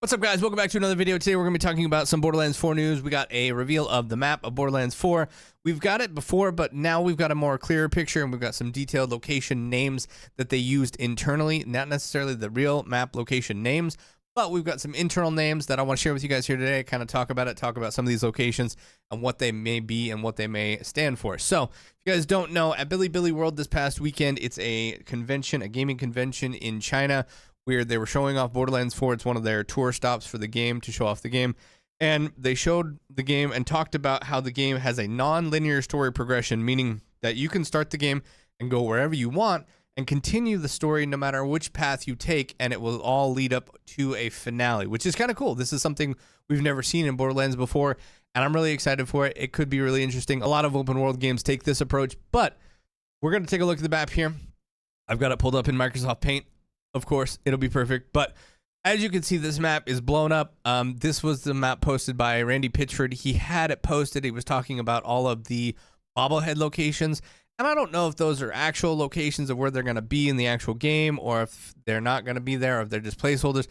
What's up, guys? Welcome back to another video. Today we're going to be talking about some Borderlands 4 news. We got a reveal of the map of Borderlands 4. We've got it before, but now we've got a more clearer picture, and we've got some detailed location names that they used internally, not necessarily the real map location names, but we've got some internal names that I want to share with you guys here today, kind of talk about some of these locations and what they may be and what they may stand for. So, if you guys don't know, at Billy World this past weekend, it's a convention, a gaming convention in China, where they were showing off Borderlands 4. It's one of their tour stops for the game to show off the game. And they showed the game and talked about how the game has a non-linear story progression, meaning that you can start the game and go wherever you want and continue the story no matter which path you take, and it will all lead up to a finale, which is kind of cool. This is something we've never seen in Borderlands before, and I'm really excited for it. It could be really interesting. A lot of open world games take this approach, but we're going to take a look at the map here. I've got it pulled up in Microsoft Paint. Of course, it'll be perfect. But as you can see, this map is blown up. This was the map posted by Randy Pitchford. He had it posted. He was talking about all of the bobblehead locations. And I don't know if those are actual locations of where they're going to be in the actual game, or if they're not going to be there, or if they're just placeholders.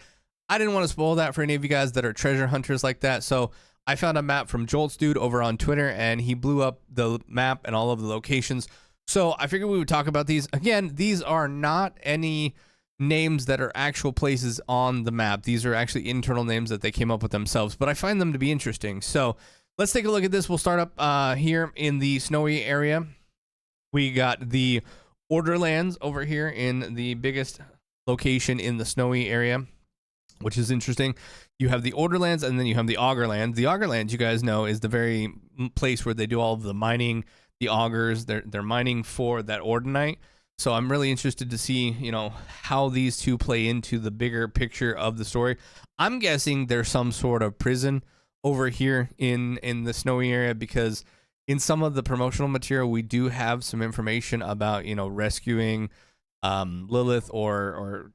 I didn't want to spoil that for any of you guys that are treasure hunters like that. So I found a map from Jolt's Dude over on Twitter, and he blew up the map and all of the locations. So I figured we would talk about these. Again, these are not any names that are actual places on the map. These are actually internal names that they came up with themselves, but I find them to be interesting. So let's take a look at this. We'll start up here in the snowy area. We got the Borderlands over here in the biggest location in the snowy area, which is interesting. You have the Borderlands, and then you have the Augerlands. The Augerlands, you guys know, is the very place where they do all of the mining, the augers. They're mining for that Ordinite. So I'm really interested to see, how these two play into the bigger picture of the story. I'm guessing there's some sort of prison over here in the snowy area, because in some of the promotional material, we do have some information about, rescuing Lilith or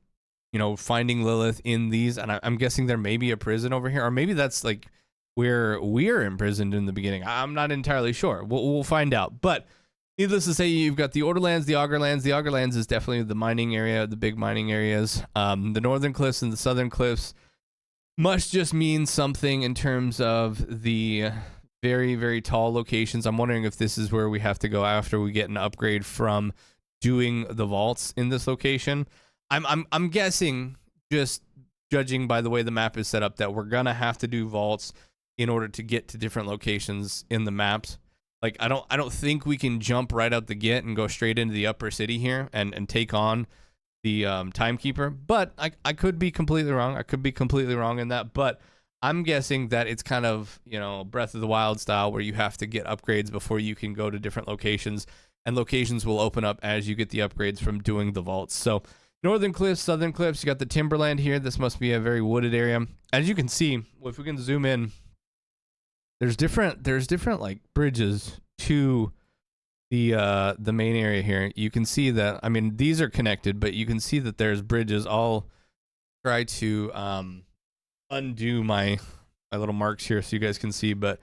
finding Lilith in these. And I'm guessing there may be a prison over here, or maybe that's like where we're imprisoned in the beginning. I'm not entirely sure. We'll find out. But needless to say, you've got the Borderlands, the Augerlands. The Augerlands is definitely the mining area, the big mining areas. The Northern Cliffs and the Southern Cliffs must just mean something in terms of the very, very tall locations. I'm wondering if this is where we have to go after we get an upgrade from doing the vaults in this location. I'm guessing, just judging by the way the map is set up, that we're gonna have to do vaults in order to get to different locations in the maps. Like, I don't think we can jump right out the gate and go straight into the upper city here and take on the timekeeper. But I could be completely wrong. I could be completely wrong in that. But I'm guessing that it's kind of, Breath of the Wild style, where you have to get upgrades before you can go to different locations. And locations will open up as you get the upgrades from doing the vaults. So Northern Cliffs, Southern Cliffs, you got the Timberland here. This must be a very wooded area. As you can see, if we can zoom in, there's different like bridges to the main area here. You can see that, these are connected, but you can see that there's bridges. I'll try to undo my little marks here so you guys can see, but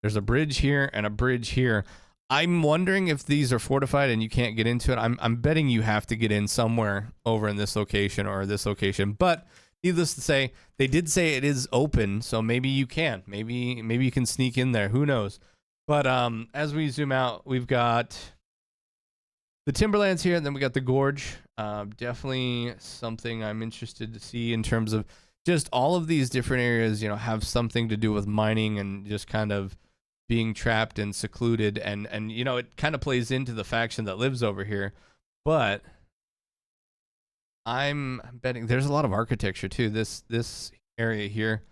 there's a bridge here and a bridge here. I'm wondering if these are fortified and you can't get into it. I'm betting you have to get in somewhere over in this location or this location, but needless to say, they did say it is open, so maybe you can. Maybe you can sneak in there. Who knows? But as we zoom out, we've got the Timberlands here, and then we got the Gorge. Definitely something I'm interested to see in terms of just all of these different areas, have something to do with mining and just kind of being trapped and secluded. And it kind of plays into the faction that lives over here. But I'm betting there's a lot of architecture too. This area here,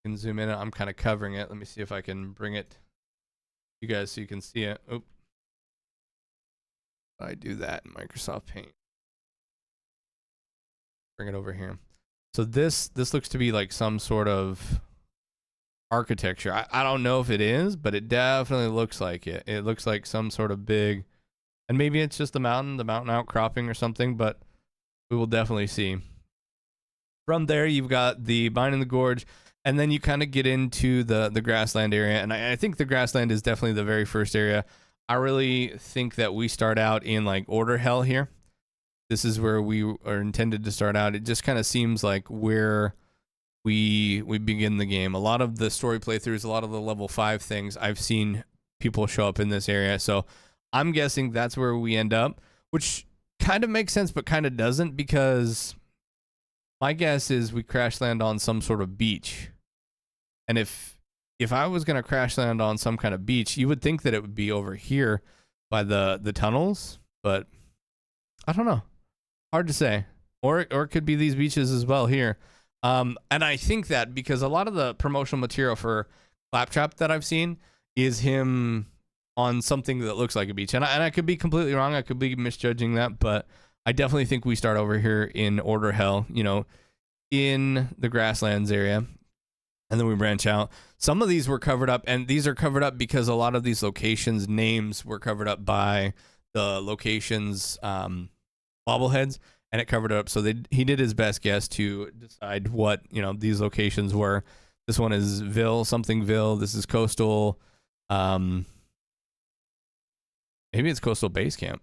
you can zoom in. I'm kind of covering it. Let me see if I can bring it to you guys so you can see it. Oh, I do that in Microsoft Paint. Bring it over here. So this looks to be like some sort of architecture. I don't know if it is, but it definitely looks like it. It looks like some sort of big, and maybe it's just the mountain outcropping or something, but we will definitely see. From there, you've got the Mine in the Gorge, and then you kind of get into the grassland area. And I think the grassland is definitely the very first area. I really think that we start out in like Order Hell here. This is where we are intended to start out. It just kind of seems like where we we begin the game. A lot of the story playthroughs, a lot of the level 5 things, I've seen people show up in this area. So I'm guessing that's where we end up, which kind of makes sense, but kind of doesn't, because my guess is we crash land on some sort of beach. And if I was going to crash land on some kind of beach, you would think that it would be over here by the tunnels, but I don't know. Hard to say. Or it could be these beaches as well here. And I think that because a lot of the promotional material for Claptrap that I've seen is him on something that looks like a beach. And I could be completely wrong. I could be misjudging that, but I definitely think we start over here in Order Hell, you know, in the grasslands area. And then we branch out. Some of these were covered up, and these are covered up because a lot of these locations' names were covered up by the locations' bobbleheads, and it covered it up. So he did his best guess to decide what, you know, these locations were. This one is Ville, something Ville. This is Coastal. Maybe it's Coastal Base Camp.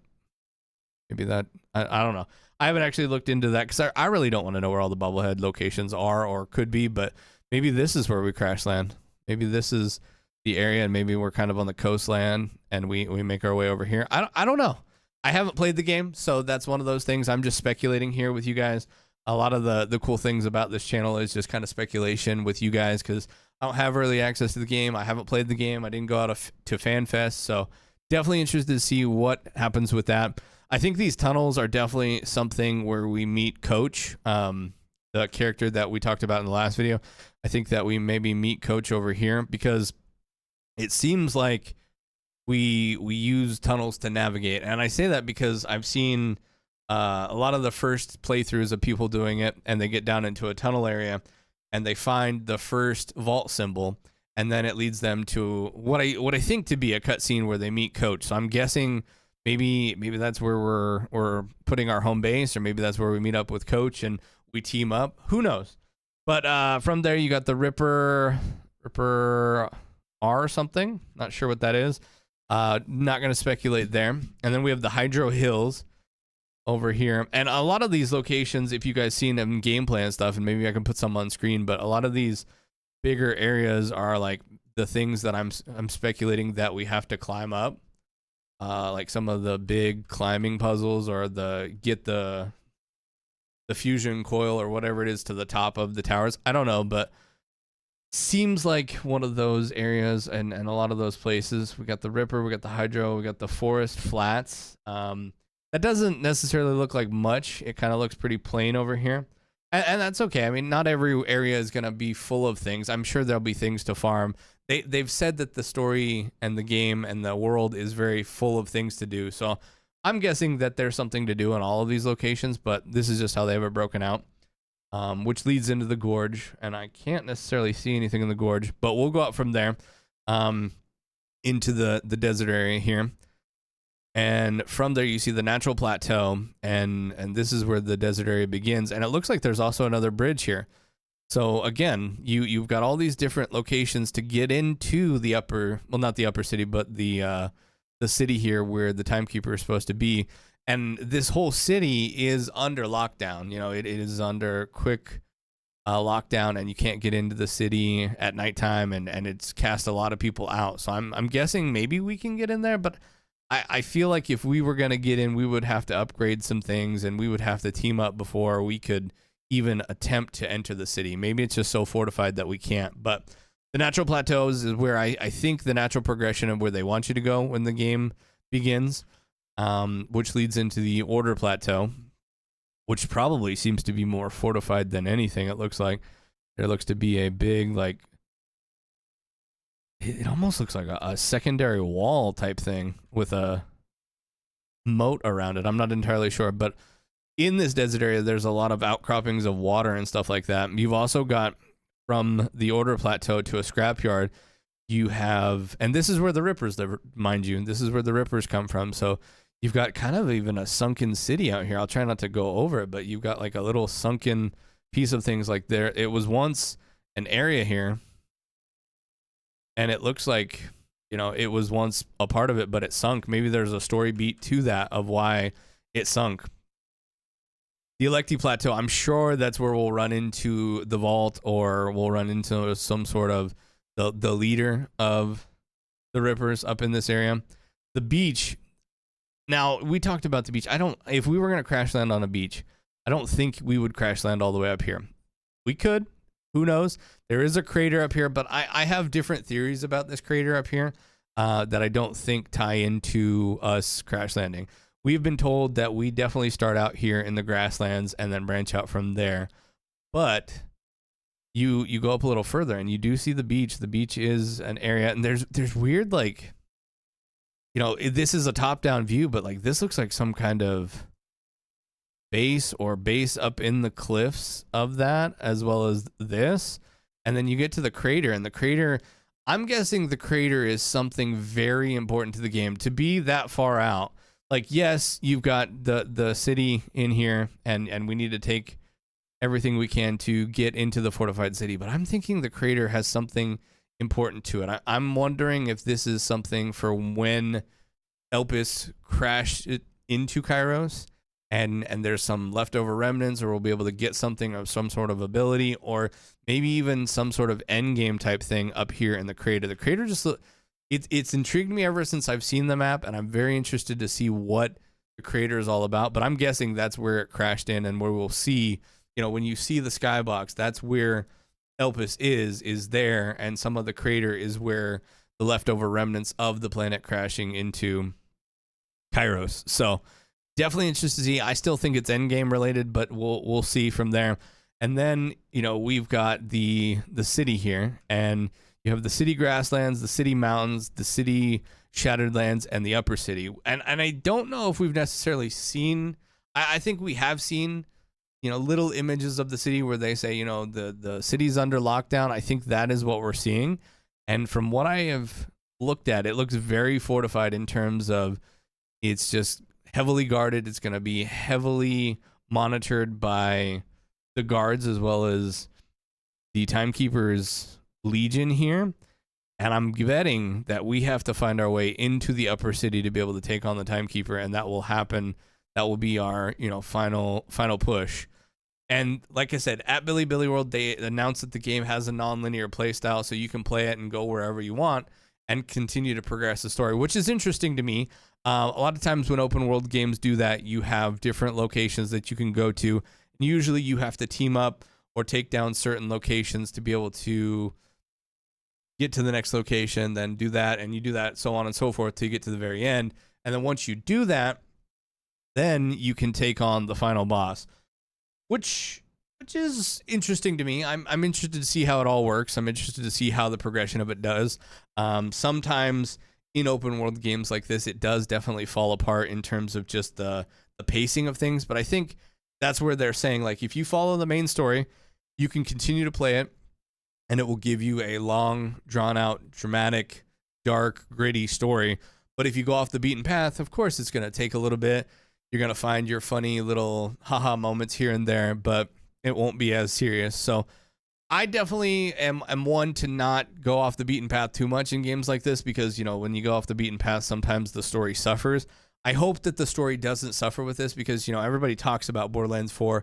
Maybe that, I don't know. I haven't actually looked into that because I really don't want to know where all the bobblehead locations are or could be, but maybe this is where we crash land. Maybe this is the area, and maybe we're kind of on the coastline and we make our way over here. I don't know. I haven't played the game, so that's one of those things. I'm just speculating here with you guys. A lot of the cool things about this channel is just kind of speculation with you guys because I don't have early access to the game. I haven't played the game. I didn't go out to FanFest, so definitely interested to see what happens with that. I think these tunnels are definitely something where we meet Coach, the character that we talked about in the last video. I think that we maybe meet Coach over here because it seems like we use tunnels to navigate. And I say that because I've seen a lot of the first playthroughs of people doing it, and they get down into a tunnel area and they find the first vault symbol, and then it leads them to what I think to be a cutscene where they meet Coach. So I'm guessing maybe that's where we're putting our home base, or maybe that's where we meet up with Coach and we team up. Who knows? But from there you got the Ripper R something. Not sure what that is. Not going to speculate there. And then we have the Hydro Hills over here. And a lot of these locations, if you guys seen them in gameplay and stuff, and maybe I can put some on screen, but a lot of these bigger areas are like the things that I'm speculating that we have to climb up. Like some of the big climbing puzzles, or get the fusion coil or whatever it is to the top of the towers. I don't know, but seems like one of those areas, and a lot of those places. We got the Ripper, we got the Hydro, we got the Forest Flats. That doesn't necessarily look like much. It kind of looks pretty plain over here. And that's okay. I mean, not every area is going to be full of things. I'm sure there'll be things to farm. They've said that the story and the game and the world is very full of things to do. So I'm guessing that there's something to do in all of these locations, but this is just how they have it broken out, which leads into the gorge. And I can't necessarily see anything in the gorge, but we'll go up from there into the desert area here. And from there, you see the natural plateau, and this is where the desert area begins. And it looks like there's also another bridge here. So again, you've got all these different locations to get into the upper, well, not the upper city, but the city here where the timekeeper is supposed to be. And this whole city is under lockdown. You know, it is under quick lockdown, and you can't get into the city at nighttime, and it's cast a lot of people out. So I'm guessing maybe we can get in there, but I feel like if we were going to get in, we would have to upgrade some things, and we would have to team up before we could even attempt to enter the city. Maybe it's just so fortified that we can't. But the natural plateaus is where I think the natural progression of where they want you to go when the game begins, which leads into the Order Plateau, which probably seems to be more fortified than anything. It looks like there looks to be a big, like, it almost looks like a secondary wall type thing with a moat around it. I'm not entirely sure, but in this desert area, there's a lot of outcroppings of water and stuff like that. You've also got, from the Order Plateau to a scrapyard, you have, and this is where the Rippers live, mind you, this is where the Rippers come from. So you've got kind of even a sunken city out here. I'll try not to go over it, but you've got like a little sunken piece of things like there. It was once an area here, and it looks like, you know, it was once a part of it, but it sunk. Maybe there's a story beat to that of why it sunk. The Electi Plateau, I'm sure that's where we'll run into the vault, or we'll run into some sort of the leader of the Rippers up in this area. The beach. Now, we talked about the beach. If we were going to crash land on a beach, I don't think we would crash land all the way up here. We could. Who knows? There is a crater up here, but I have different theories about this crater up here that I don't think tie into us crash landing. We've been told that we definitely start out here in the grasslands and then branch out from there. But you go up a little further and you do see the beach. The beach is an area, and there's weird, like, you know, this is a top-down view, but like this looks like some kind of base up in the cliffs of that, as well as this. And then you get to the crater, and the crater, I'm guessing the crater is something very important to the game to be that far out. Like, yes, you've got the city in here, and we need to take everything we can to get into the fortified city, but I'm thinking the crater has something important to it. I'm wondering if this is something for when Elpis crashed into Kairos, and there's some leftover remnants, or we'll be able to get something of some sort of ability, or maybe even some sort of end game type thing up here in the crater. The crater just it's intrigued me ever since I've seen the map, and I'm very interested to see what the crater is all about. But I'm guessing that's where it crashed in, and where we'll see, you know, when you see the skybox, that's where Elpis is there, and some of the crater is where the leftover remnants of the planet crashing into Kairos. So definitely interested to see. I still think it's endgame related, but we'll see from there. And then, you know, we've got the city here, and you have the city grasslands, the city mountains, the city shattered lands, and the upper city. And I don't know if we've necessarily seen, I think we have seen, you know, little images of the city where they say, you know, the city's under lockdown. I think that is what we're seeing. And from what I have looked at, it looks very fortified in terms of it's just heavily guarded. It's going to be heavily monitored by the guards as well as the Timekeeper's Legion here. And I'm betting that we have to find our way into the upper city to be able to take on the Timekeeper, and that will happen. That will be our, you know, final push. And like I said, at Billy World, they announced that the game has a non-linear playstyle, so you can play it and go wherever you want and continue to progress the story, which is interesting to me. A lot of times when open world games do that, you have different locations that you can go to. And usually you have to team up or take down certain locations to be able to get to the next location, then do that, and you do that, so on and so forth, till you get to the very end. And then once you do that, then you can take on the final boss, which is interesting to me. I'm interested to see how it all works. I'm interested to see how the progression of it does. Sometimes in open world games like this, it does definitely fall apart in terms of just the pacing of things. But I think that's where they're saying, like, if you follow the main story, you can continue to play it, and it will give you a long, drawn-out, dramatic, dark, gritty story. But if you go off the beaten path, of course, it's going to take a little bit. You're going to find your funny little haha moments here and there, but it won't be as serious. So I definitely am one to not go off the beaten path too much in games like this, because, you know, when you go off the beaten path, sometimes the story suffers. I hope that the story doesn't suffer with this, because, you know, everybody talks about Borderlands 4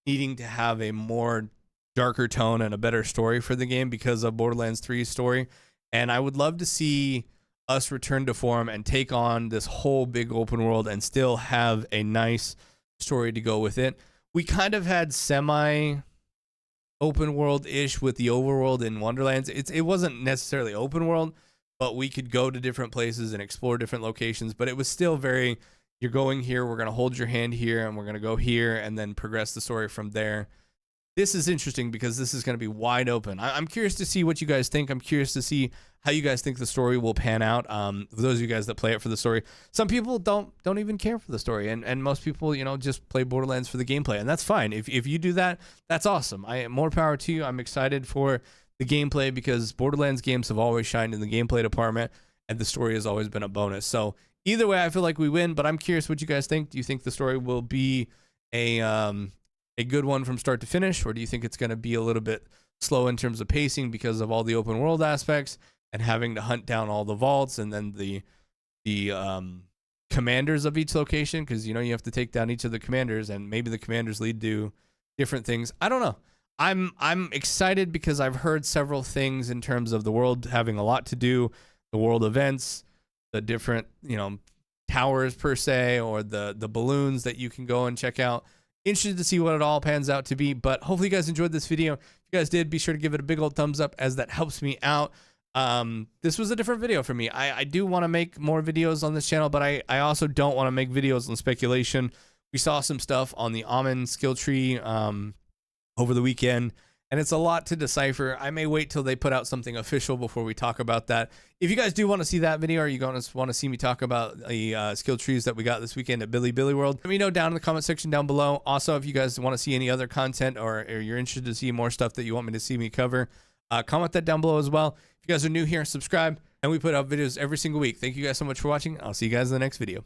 needing to have a more darker tone and a better story for the game because of Borderlands 3's story. And I would love to see us return to form and take on this whole big open world and still have a nice story to go with it. We kind of had semi open world-ish with the overworld in Wonderlands. It wasn't necessarily open world, but we could go to different places and explore different locations, but it was still very, you're going here, we're going to hold your hand here, and we're going to go here, and then progress the story from there. This is interesting because this is going to be wide open. I'm curious to see what you guys think. I'm curious to see how you guys think the story will pan out. For those of you guys that play it for the story, some people don't even care for the story, and most people, you know, just play Borderlands for the gameplay, and that's fine. If you do that, that's awesome. More power to you. I'm excited for the gameplay because Borderlands games have always shined in the gameplay department, and the story has always been a bonus. So either way, I feel like we win. But I'm curious what you guys think. Do you think the story will be a good one from start to finish, or do you think it's going to be a little bit slow in terms of pacing because of all the open world aspects and having to hunt down all the vaults and then the commanders of each location, because you know you have to take down each of the commanders, and maybe the commanders lead to different things. I don't know. I'm excited because I've heard several things in terms of the world having a lot to do, the world events, the different, you know, towers per se, or the balloons that you can go and check out. Interested to see what it all pans out to be, but hopefully you guys enjoyed this video. If you guys did, be sure to give it a big old thumbs up, as that helps me out. This was a different video for me. I do want to make more videos on this channel, but I also don't want to make videos on speculation. We saw some stuff on the almond skill tree over the weekend, and it's a lot to decipher. I may wait till they put out something official before we talk about that. If you guys do want to see that video, or you want to see me talk about the skill trees that we got this weekend at Billy World, let me know down in the comment section down below. Also, if you guys want to see any other content, or you're interested to see more stuff that you want me to see me cover, comment that down below as well. If you guys are new here, subscribe, and we put out videos every single week. Thank you guys so much for watching. I'll see you guys in the next video.